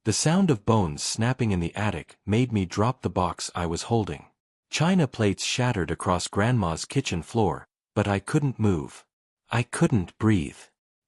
The sound of bones snapping in the attic made me drop the box I was holding. China plates shattered across Grandma's kitchen floor, but I couldn't move. I couldn't breathe.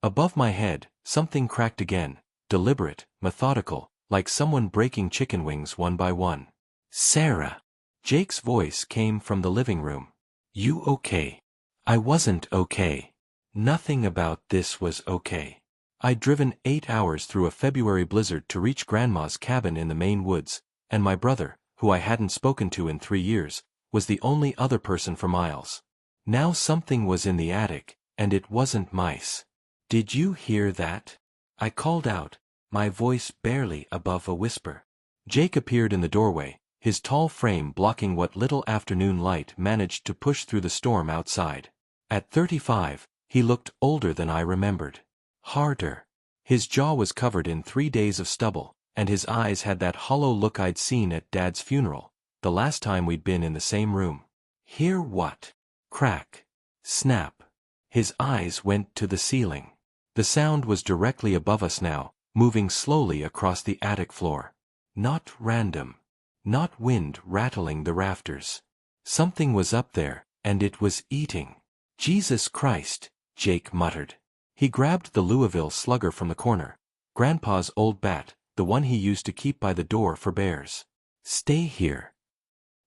Above my head, something cracked again, deliberate, methodical, like someone breaking chicken wings one by one. "Sarah!" Jake's voice came from the living room. "You okay?" I wasn't okay. Nothing about this was okay. I'd driven 8 hours through a February blizzard to reach Grandma's cabin in the Maine woods, and my brother, who I hadn't spoken to in 3 years, was the only other person for miles. Now something was in the attic, and it wasn't mice. "Did you hear that?" I called out, my voice barely above a whisper. Jake appeared in the doorway, his tall frame blocking what little afternoon light managed to push through the storm outside. At 35, he looked older than I remembered. Harder. His jaw was covered in 3 days of stubble, and his eyes had that hollow look I'd seen at Dad's funeral, the last time we'd been in the same room. Hear what? Crack. Snap. His eyes went to the ceiling. The sound was directly above us now, moving slowly across the attic floor. Not random. Not wind rattling the rafters. Something was up there, and it was eating. "Jesus Christ," Jake muttered. He grabbed the Louisville slugger from the corner, Grandpa's old bat, the one he used to keep by the door for bears. "Stay here."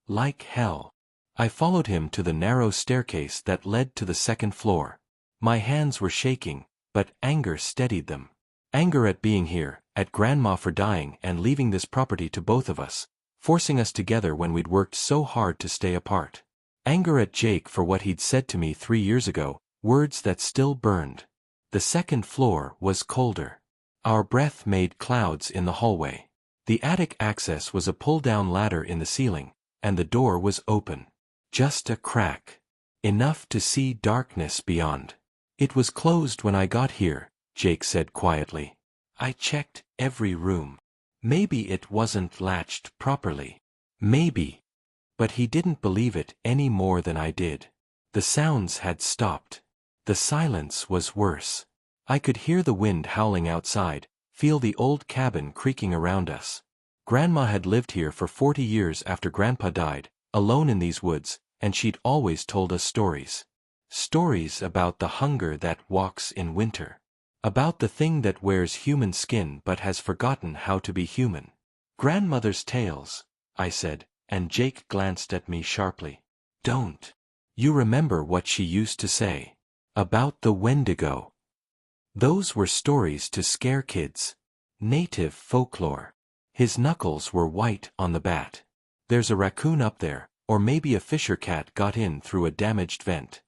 Like hell. I followed him to the narrow staircase that led to the second floor. My hands were shaking, but anger steadied them. Anger at being here, at Grandma for dying and leaving this property to both of us, forcing us together when we'd worked so hard to stay apart. Anger at Jake for what he'd said to me 3 years ago, words that still burned. The second floor was colder. Our breath made clouds in the hallway. The attic access was a pull-down ladder in the ceiling, and the door was open. Just a crack. Enough to see darkness beyond. "It was closed when I got here," Jake said quietly. "I checked every room. Maybe it wasn't latched properly. Maybe." But he didn't believe it any more than I did. The sounds had stopped. The silence was worse. I could hear the wind howling outside, feel the old cabin creaking around us. Grandma had lived here for 40 years after Grandpa died, alone in these woods, and she'd always told us stories. Stories about the hunger that walks in winter. About the thing that wears human skin but has forgotten how to be human. "Grandmother's tales," I said, and Jake glanced at me sharply. "Don't. You remember what she used to say. About the Wendigo." Those were stories to scare kids. Native folklore. His knuckles were white on the bat. "There's a raccoon up there, or maybe a fisher cat got in through a damaged vent."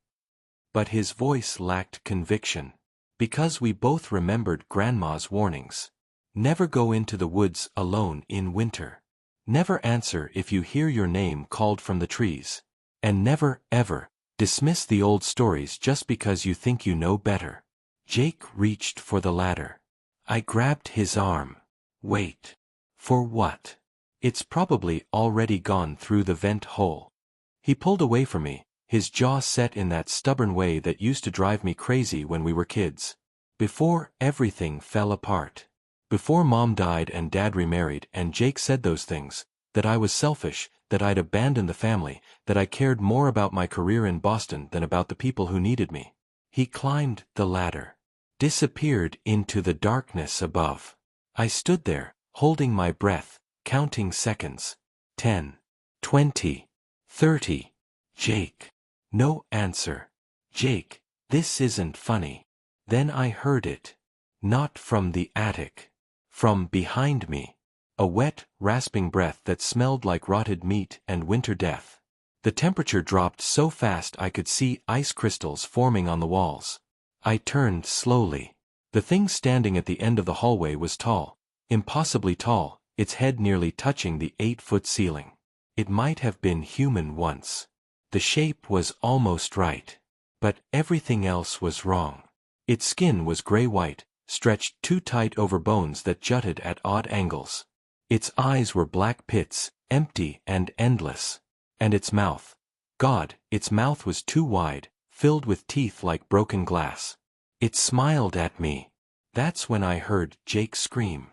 But his voice lacked conviction. Because we both remembered Grandma's warnings. Never go into the woods alone in winter. Never answer if you hear your name called from the trees. And never, ever, dismiss the old stories just because you think you know better. Jake reached for the ladder. I grabbed his arm. "Wait. For what? It's probably already gone through the vent hole." He pulled away from me, his jaw set in that stubborn way that used to drive me crazy when we were kids. Before everything fell apart. Before Mom died and Dad remarried and Jake said those things, that I was selfish, that I'd abandoned the family, that I cared more about my career in Boston than about the people who needed me. He climbed the ladder. Disappeared into the darkness above. I stood there, holding my breath, counting seconds. 10. 20. 30. Jake. No answer. "Jake, this isn't funny." Then I heard it. Not from the attic. From behind me. A wet, rasping breath that smelled like rotted meat and winter death. The temperature dropped so fast I could see ice crystals forming on the walls. I turned slowly. The thing standing at the end of the hallway was tall, impossibly tall, its head nearly touching the 8-foot ceiling. It might have been human once. The shape was almost right. But everything else was wrong. Its skin was gray-white, stretched too tight over bones that jutted at odd angles. Its eyes were black pits, empty and endless. And its mouth. God, its mouth was too wide, filled with teeth like broken glass. It smiled at me. That's when I heard Jake scream.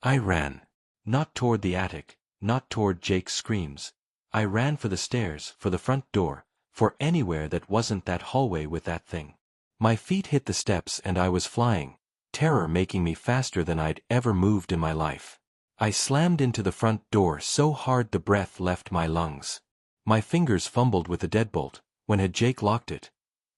I ran. Not toward the attic, not toward Jake's screams. I ran for the stairs, for the front door, for anywhere that wasn't that hallway with that thing. My feet hit the steps and I was flying, terror making me faster than I'd ever moved in my life. I slammed into the front door so hard the breath left my lungs. My fingers fumbled with the deadbolt, when had Jake locked it?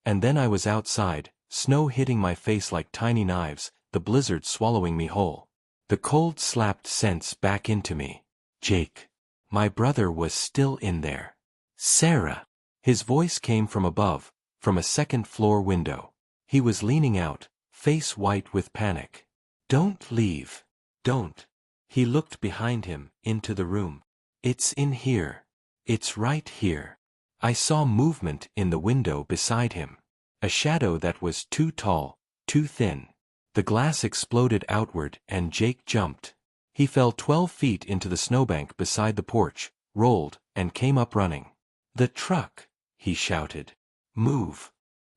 And then I was outside, snow hitting my face like tiny knives, the blizzard swallowing me whole. The cold slapped sense back into me. Jake. My brother was still in there. Sarah. His voice came from above, from a second-floor window. He was leaning out, face white with panic. Don't leave. Don't. He looked behind him, into the room. It's in here. It's right here. I saw movement in the window beside him. A shadow that was too tall, too thin. The glass exploded outward and Jake jumped. He fell 12 feet into the snowbank beside the porch, rolled, and came up running. The truck, he shouted. Move.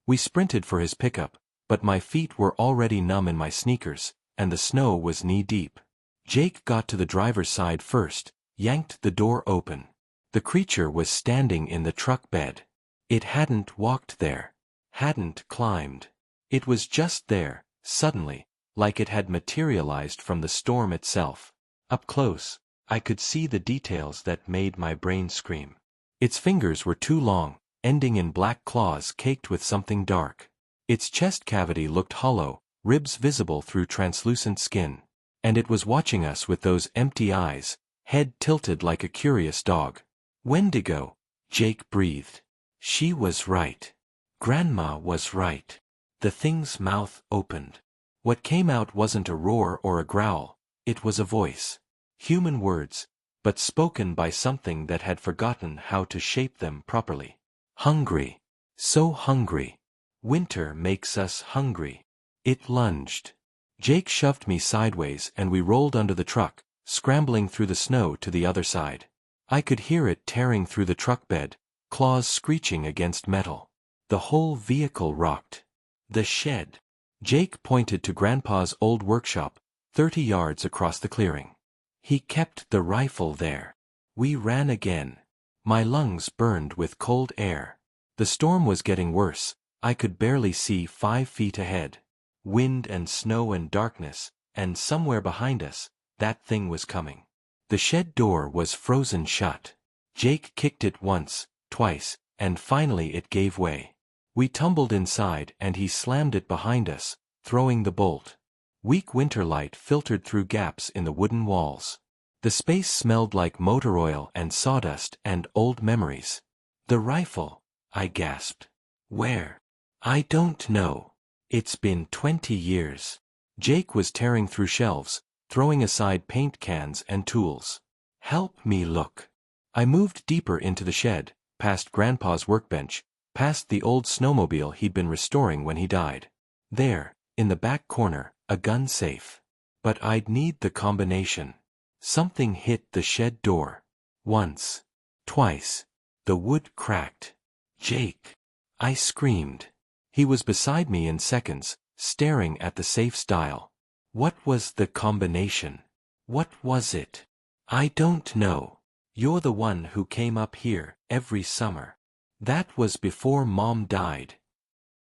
We sprinted for his pickup, but my feet were already numb in my sneakers, and the snow was knee-deep. Jake got to the driver's side first, yanked the door open. The creature was standing in the truck bed. It hadn't walked there. Hadn't climbed. It was just there, suddenly, like it had materialized from the storm itself. Up close, I could see the details that made my brain scream. Its fingers were too long, ending in black claws caked with something dark. Its chest cavity looked hollow, ribs visible through translucent skin. And it was watching us with those empty eyes, head tilted like a curious dog. Wendigo, Jake breathed. She was right. Grandma was right. The thing's mouth opened. What came out wasn't a roar or a growl, it was a voice. Human words, but spoken by something that had forgotten how to shape them properly. Hungry. So hungry. Winter makes us hungry. It lunged. Jake shoved me sideways and we rolled under the truck, scrambling through the snow to the other side. I could hear it tearing through the truck bed, claws screeching against metal. The whole vehicle rocked. The shed. Jake pointed to Grandpa's old workshop, 30 yards across the clearing. He kept the rifle there. We ran again. My lungs burned with cold air. The storm was getting worse. I could barely see 5 feet ahead. Wind and snow and darkness, and somewhere behind us, that thing was coming. The shed door was frozen shut. Jake kicked it once, twice, and finally it gave way. We tumbled inside and he slammed it behind us, throwing the bolt. Weak winter light filtered through gaps in the wooden walls. The space smelled like motor oil and sawdust and old memories. The rifle, I gasped. Where? I don't know. It's been 20 years. Jake was tearing through shelves, throwing aside paint cans and tools. Help me look. I moved deeper into the shed, past Grandpa's workbench, past the old snowmobile he'd been restoring when he died. There, in the back corner, a gun safe. But I'd need the combination. Something hit the shed door. Once. Twice. The wood cracked. Jake. I screamed. He was beside me in seconds, staring at the safe's dial. What was the combination? What was it? I don't know. You're the one who came up here every summer. That was before Mom died.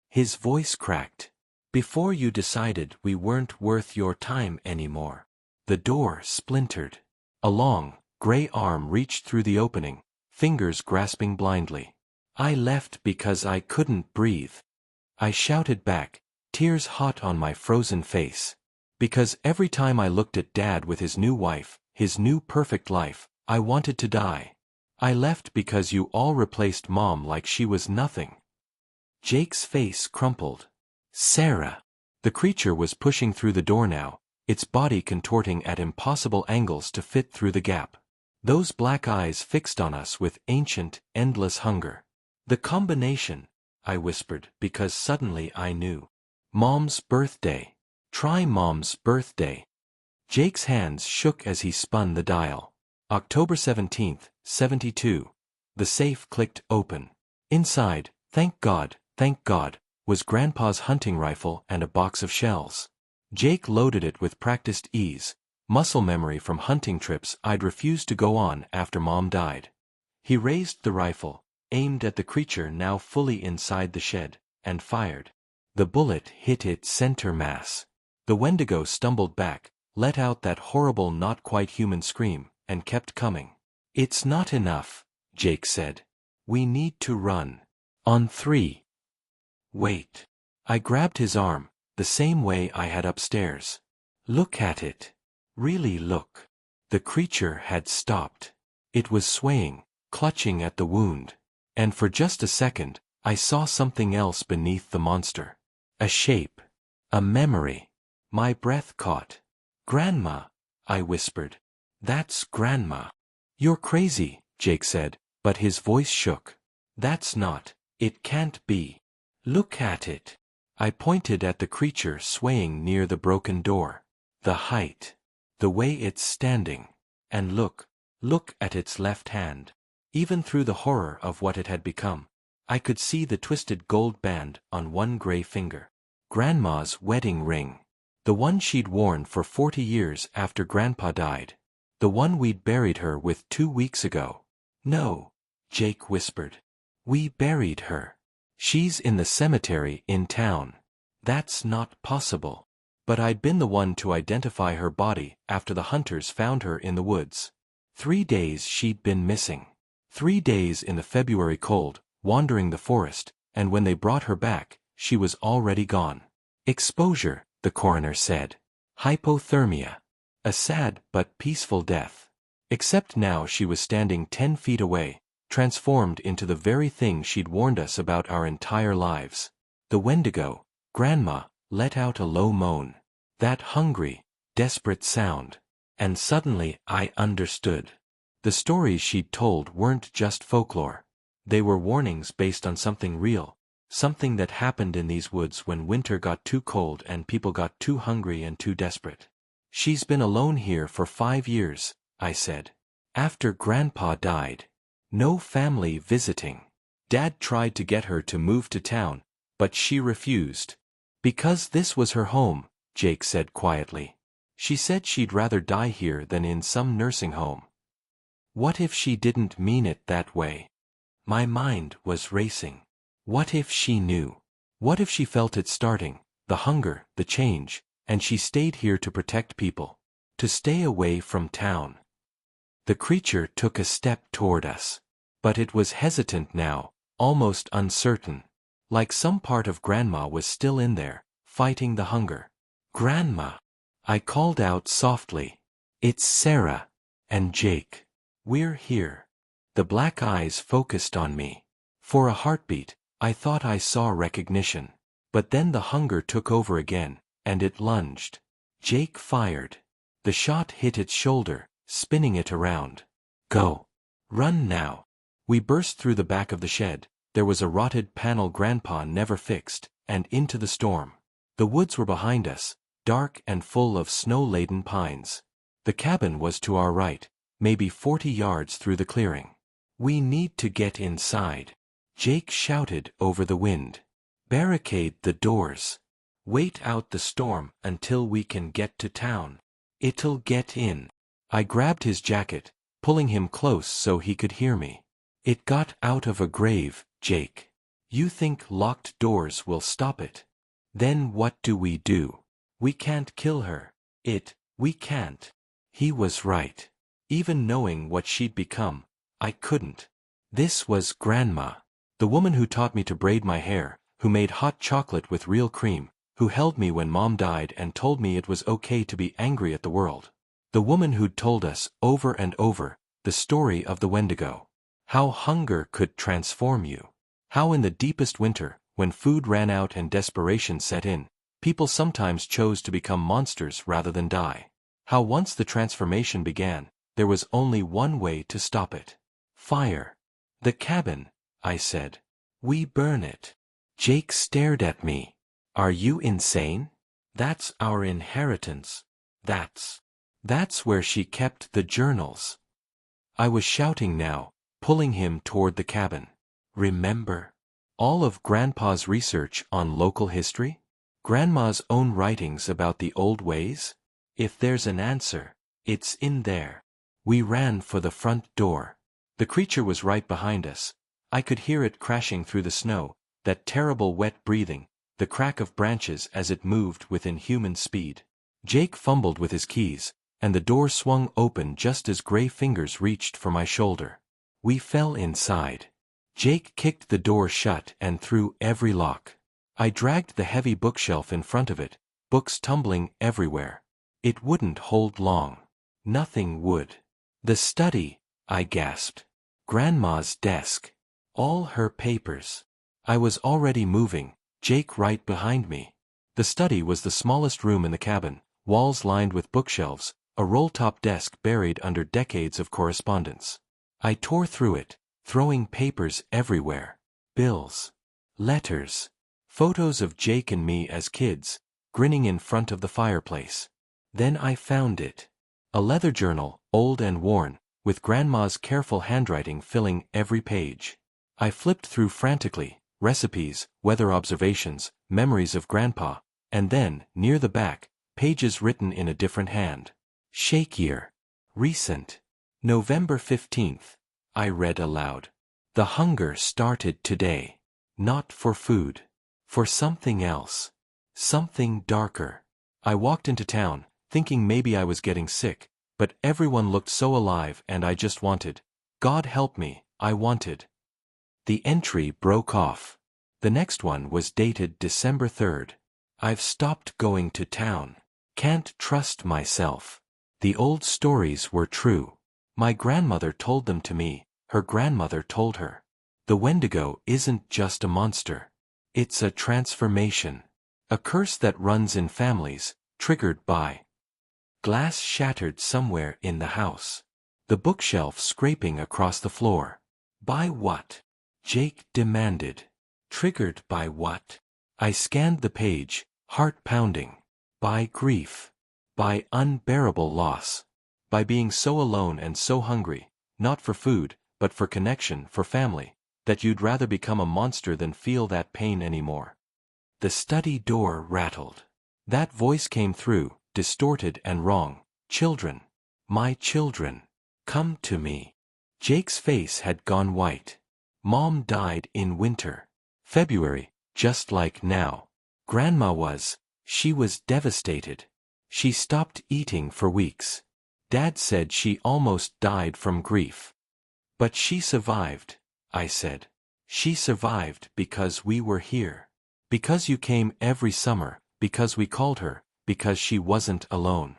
His voice cracked. Before you decided we weren't worth your time anymore. The door splintered. A long, gray arm reached through the opening, fingers grasping blindly. I left because I couldn't breathe. I shouted back, tears hot on my frozen face. Because every time I looked at Dad with his new wife, his new perfect life, I wanted to die. I left because you all replaced Mom like she was nothing. Jake's face crumpled. Sarah. The creature was pushing through the door now, its body contorting at impossible angles to fit through the gap. Those black eyes fixed on us with ancient, endless hunger. The combination, I whispered, because suddenly I knew. Mom's birthday. Try Mom's birthday. Jake's hands shook as he spun the dial. October 17th, 72. The safe clicked open. Inside, thank God, was Grandpa's hunting rifle and a box of shells. Jake loaded it with practiced ease, muscle memory from hunting trips I'd refused to go on after Mom died. He raised the rifle, aimed at the creature now fully inside the shed, and fired. The bullet hit its center mass. The Wendigo stumbled back, let out that horrible not-quite-human scream, and kept coming. "It's not enough," Jake said. "We need to run. On 3. Wait." I grabbed his arm, the same way I had upstairs. "Look at it. Really look." The creature had stopped. It was swaying, clutching at the wound. And for just a second, I saw something else beneath the monster. A shape. A memory. My breath caught. "Grandma," I whispered. "That's Grandma." "You're crazy," Jake said, but his voice shook. "That's not. It can't be. Look at it." I pointed at the creature swaying near the broken door. The height. The way it's standing. And look at its left hand. Even through the horror of what it had become, I could see the twisted gold band on one gray finger. Grandma's wedding ring. The one she'd worn for 40 years after Grandpa died. The one we'd buried her with 2 weeks ago. "No," Jake whispered. "We buried her. She's in the cemetery in town." "That's not possible." But I'd been the one to identify her body after the hunters found her in the woods. 3 days she'd been missing. 3 days in the February cold, wandering the forest, and when they brought her back, she was already gone. "Exposure," the coroner said. "Hypothermia. A sad but peaceful death." Except now she was standing 10 feet away, transformed into the very thing she'd warned us about our entire lives. The Wendigo, Grandma, let out a low moan. That hungry, desperate sound. And suddenly I understood. The stories she'd told weren't just folklore. They were warnings based on something real, something that happened in these woods when winter got too cold and people got too hungry and too desperate. "She's been alone here for 5 years, I said. "After Grandpa died. No family visiting. Dad tried to get her to move to town, but she refused. Because this was her home," Jake said quietly. "She said she'd rather die here than in some nursing home." What if she didn't mean it that way? My mind was racing. What if she knew? What if she felt it starting, the hunger, the change, and she stayed here to protect people, to stay away from town? The creature took a step toward us. But it was hesitant now, almost uncertain. Like some part of Grandma was still in there, fighting the hunger. "Grandma," I called out softly. "It's Sarah. And Jake. We're here." The black eyes focused on me. For a heartbeat, I thought I saw recognition. But then the hunger took over again, and it lunged. Jake fired. The shot hit its shoulder, spinning it around. "Go. Run now." We burst through the back of the shed. There was a rotted panel Grandpa never fixed, and into the storm. The woods were behind us, dark and full of snow-laden pines. The cabin was to our right, maybe 40 yards through the clearing. "We need to get inside," Jake shouted over the wind. "Barricade the doors. Wait out the storm until we can get to town. It'll get in." I grabbed his jacket, pulling him close so he could hear me. "It got out of a grave, Jake. You think locked doors will stop it? Then what do? We can't kill her. We can't." He was right. Even knowing what she'd become, I couldn't. This was Grandma. The woman who taught me to braid my hair, who made hot chocolate with real cream, who held me when Mom died and told me it was okay to be angry at the world. The woman who'd told us, over and over, the story of the Wendigo. How hunger could transform you. How in the deepest winter, when food ran out and desperation set in, people sometimes chose to become monsters rather than die. How once the transformation began, there was only one way to stop it. Fire. "The cabin," I said. "We burn it." Jake stared at me. "Are you insane? That's our inheritance. That's where she kept the journals." I was shouting now, pulling him toward the cabin. "Remember? All of Grandpa's research on local history? Grandma's own writings about the old ways? If there's an answer, It's in there. We ran for the front door. The creature was right behind us. I could hear it crashing through the snow, that terrible wet breathing, the crack of branches as it moved within human speed. Jake fumbled with his keys, and the door swung open just as gray fingers reached for my shoulder. We fell inside. Jake kicked the door shut and threw every lock. I dragged the heavy bookshelf in front of it, books tumbling everywhere. It wouldn't hold long. Nothing would. The study, I gasped. Grandma's desk. All her papers. I was already moving, Jake right behind me. The study was the smallest room in the cabin, walls lined with bookshelves, a roll-top desk buried under decades of correspondence. I tore through it, throwing papers everywhere. Bills. Letters. Photos of Jake and me as kids, grinning in front of the fireplace. Then I found it. A leather journal, old and worn, with Grandma's careful handwriting filling every page. I flipped through frantically, recipes, weather observations, memories of Grandpa, and then, near the back, pages written in a different hand. Shakier. Recent. November 15th. I read aloud. The hunger started today. Not for food. For something else. Something darker. I walked into town, thinking maybe I was getting sick, but everyone looked so alive and I just wanted. God help me, I wanted. The entry broke off. The next one was dated December 3rd. I've stopped going to town. Can't trust myself. The old stories were true. My grandmother told them to me, her grandmother told her. The Wendigo isn't just a monster. It's a transformation. A curse that runs in families, triggered by glass shattered somewhere in the house. The bookshelf scraping across the floor. By what? Jake demanded. Triggered by what? I scanned the page, heart pounding. By grief. By unbearable loss. By being so alone and so hungry, not for food, but for connection, for family, that you'd rather become a monster than feel that pain anymore. The study door rattled. That voice came through, distorted and wrong. Children. My children. Come to me. Jake's face had gone white. Mom died in winter. February, just like now. She was devastated. She stopped eating for weeks. Dad said she almost died from grief. But she survived, I said. She survived because we were here. Because you came every summer, because we called her, because she wasn't alone.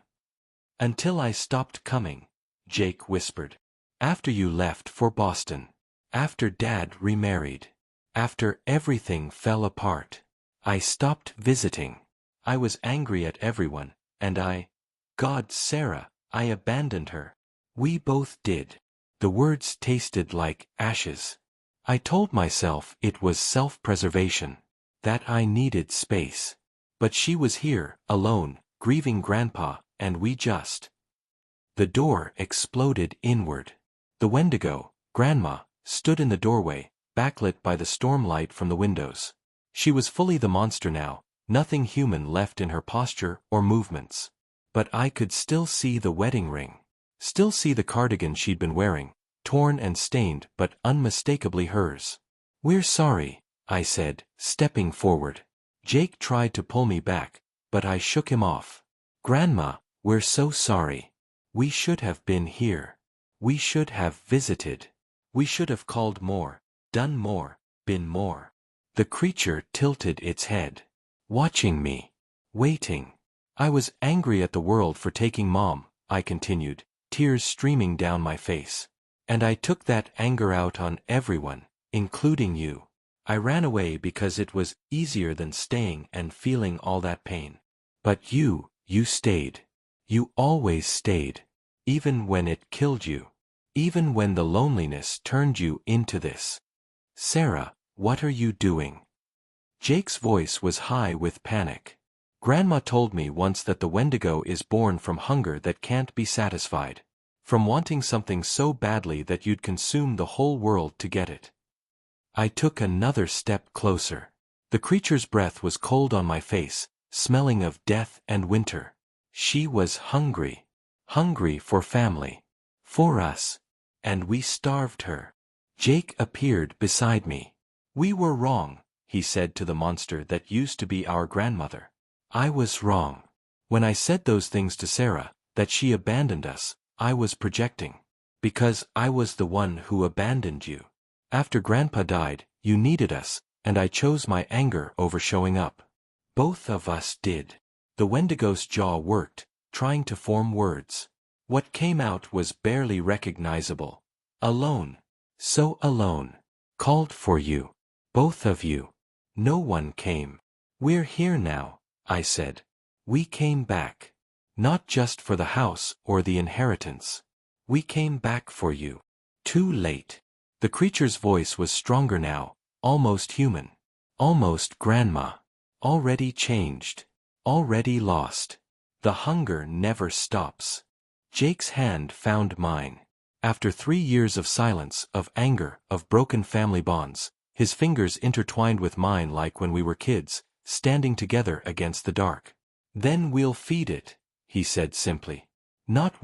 Until I stopped coming, Jake whispered. After you left for Boston. After Dad remarried. After everything fell apart. I stopped visiting. I was angry at everyone, and God, Sarah, I abandoned her. We both did. The words tasted like ashes. I told myself it was self-preservation. That I needed space. But she was here, alone, grieving Grandpa, and we just. The door exploded inward. The Wendigo, Grandma, stood in the doorway, backlit by the stormlight from the windows. She was fully the monster now, nothing human left in her posture or movements. But I could still see the wedding ring. Still see the cardigan she'd been wearing, torn and stained but unmistakably hers. We're sorry, I said, stepping forward. Jake tried to pull me back, but I shook him off. Grandma, we're so sorry. We should have been here. We should have visited. We should have called more, done more, been more. The creature tilted its head. Watching me. Waiting. I was angry at the world for taking Mom, I continued, tears streaming down my face. And I took that anger out on everyone, including you. I ran away because it was easier than staying and feeling all that pain. But you stayed. You always stayed. Even when it killed you. Even when the loneliness turned you into this. Sarah, what are you doing? Jake's voice was high with panic. Grandma told me once that the Wendigo is born from hunger that can't be satisfied. From wanting something so badly that you'd consume the whole world to get it. I took another step closer. The creature's breath was cold on my face, smelling of death and winter. She was hungry. hungry for family. For us. And we starved her. Jake appeared beside me. We were wrong, he said to the monster that used to be our grandmother. I was wrong. When I said those things to Sarah, that she abandoned us, I was projecting. Because I was the one who abandoned you. After Grandpa died, you needed us, and I chose my anger over showing up. Both of us did. The Wendigo's jaw worked, trying to form words. What came out was barely recognizable. Alone. So alone. Called for you. Both of you. No one came. We're here now, I said. We came back. Not just for the house or the inheritance. We came back for you. Too late. The creature's voice was stronger now, almost human. Almost grandma. Already changed. Already lost. The hunger never stops. Jake's hand found mine. After 3 years of silence, of anger, of broken family bonds, his fingers intertwined with mine like when we were kids, standing together against the dark. Then we'll feed it, he said simply. Not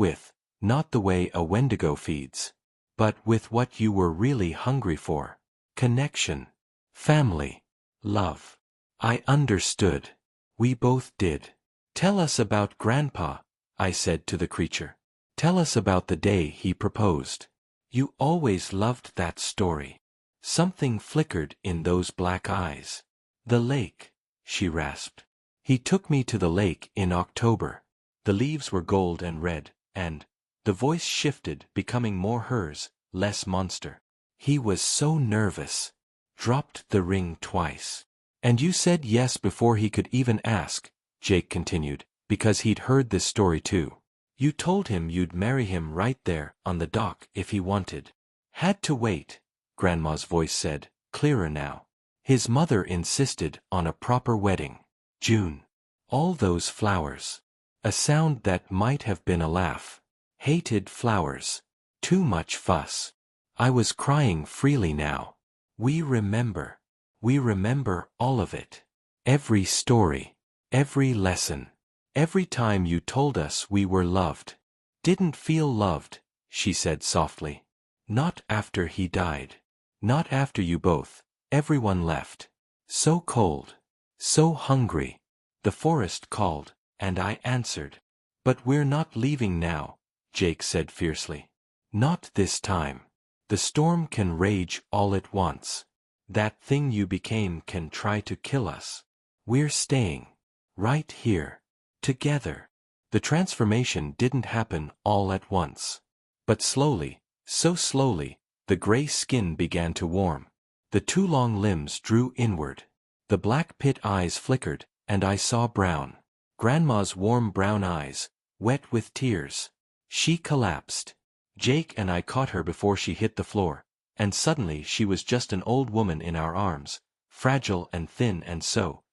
the way a Wendigo feeds. But with what you were really hungry for. Connection. Family. Love. I understood. We both did. Tell us about Grandpa, I said to the creature. Tell us about the day he proposed. You always loved that story. Something flickered in those black eyes. The lake, she rasped. He took me to the lake in October. The leaves were gold and red, and the voice shifted, becoming more hers, less monster. He was so nervous. Dropped the ring twice. And you said yes before he could even ask, Jake continued, because he'd heard this story too. You told him you'd marry him right there on the dock if he wanted. Had to wait, Grandma's voice said, clearer now. His mother insisted on a proper wedding. June. All those flowers. A sound that might have been a laugh. Hated flowers. Too much fuss. I was crying freely now. We remember. We remember all of it. Every story. Every lesson. Every time you told us we were loved. Didn't feel loved, she said softly. Not after he died. Not after you both. Everyone left. So cold. So hungry. The forest called, and I answered. But we're not leaving now, Jake said fiercely. Not this time. The storm can rage all at once. That thing you became can try to kill us. We're staying. Right here. Together. The transformation didn't happen all at once. But slowly, so slowly, the gray skin began to warm. The 2 long limbs drew inward. The black pit eyes flickered, and I saw brown. Grandma's warm brown eyes, wet with tears. She collapsed. Jake and I caught her before she hit the floor, and suddenly she was just an old woman in our arms, fragile and thin and so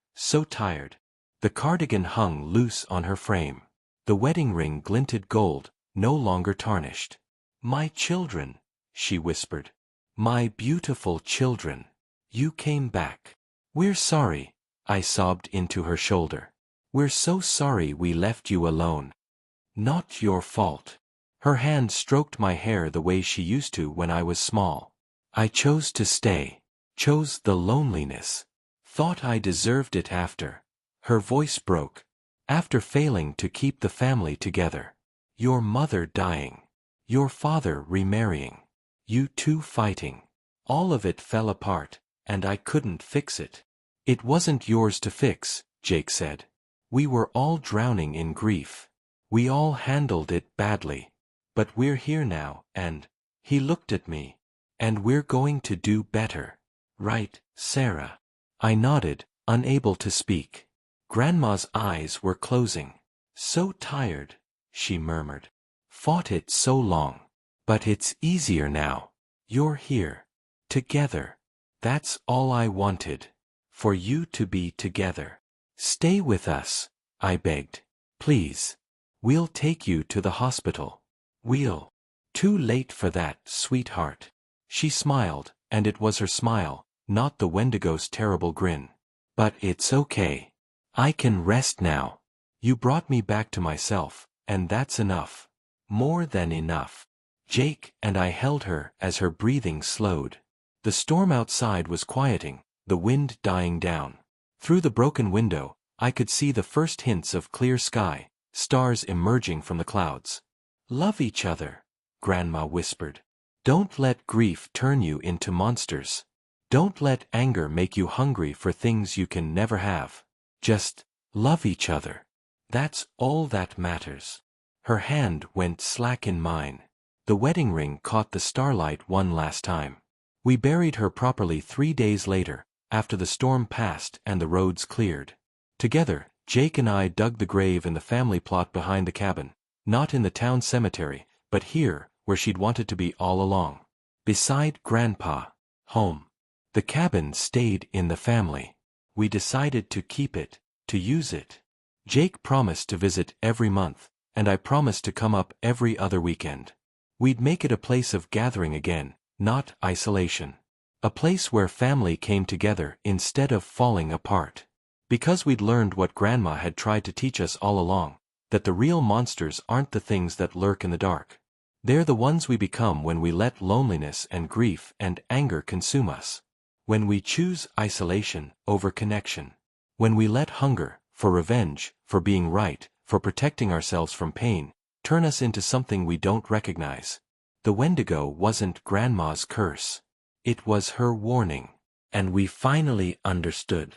tired. The cardigan hung loose on her frame. The wedding ring glinted gold, no longer tarnished. My children, she whispered. My beautiful children. You came back. We're sorry, I sobbed into her shoulder. We're so sorry we left you alone. Not your fault. Her hand stroked my hair the way she used to when I was small. I chose to stay. Chose the loneliness. Thought I deserved it after. Her voice broke. After failing to keep the family together. Your mother dying. Your father remarrying. You two fighting. All of it fell apart, and I couldn't fix it. It wasn't yours to fix, Jake said. We were all drowning in grief. We all handled it badly. But we're here now, and he looked at me. And we're going to do better. Right, Sarah? I nodded, unable to speak. Grandma's eyes were closing. So tired, she murmured. Fought it so long. But it's easier now. You're here. Together. That's all I wanted. For you to be together. Stay with us, I begged. Please. We'll take you to the hospital. We'll. Too late for that, sweetheart. She smiled, and it was her smile, not the Wendigo's terrible grin. But it's okay. I can rest now. You brought me back to myself, and that's enough. More than enough. Jake and I held her as her breathing slowed. The storm outside was quieting, the wind dying down. Through the broken window, I could see the first hints of clear sky, stars emerging from the clouds. "Love each other," Grandma whispered. "Don't let grief turn you into monsters. Don't let anger make you hungry for things you can never have. Just love each other. That's all that matters." Her hand went slack in mine. The wedding ring caught the starlight one last time. We buried her properly 3 days later, after the storm passed and the roads cleared. Together, Jake and I dug the grave in the family plot behind the cabin, not in the town cemetery, but here, where she'd wanted to be all along. Beside Grandpa. Home. The cabin stayed in the family. We decided to keep it, to use it. Jake promised to visit every month, and I promised to come up every other weekend. We'd make it a place of gathering again, not isolation. A place where family came together instead of falling apart. Because we'd learned what Grandma had tried to teach us all along, that the real monsters aren't the things that lurk in the dark. They're the ones we become when we let loneliness and grief and anger consume us. When we choose isolation over connection. When we let hunger, for revenge, for being right, for protecting ourselves from pain, turn us into something we don't recognize. The Wendigo wasn't Grandma's curse. It was her warning. And we finally understood.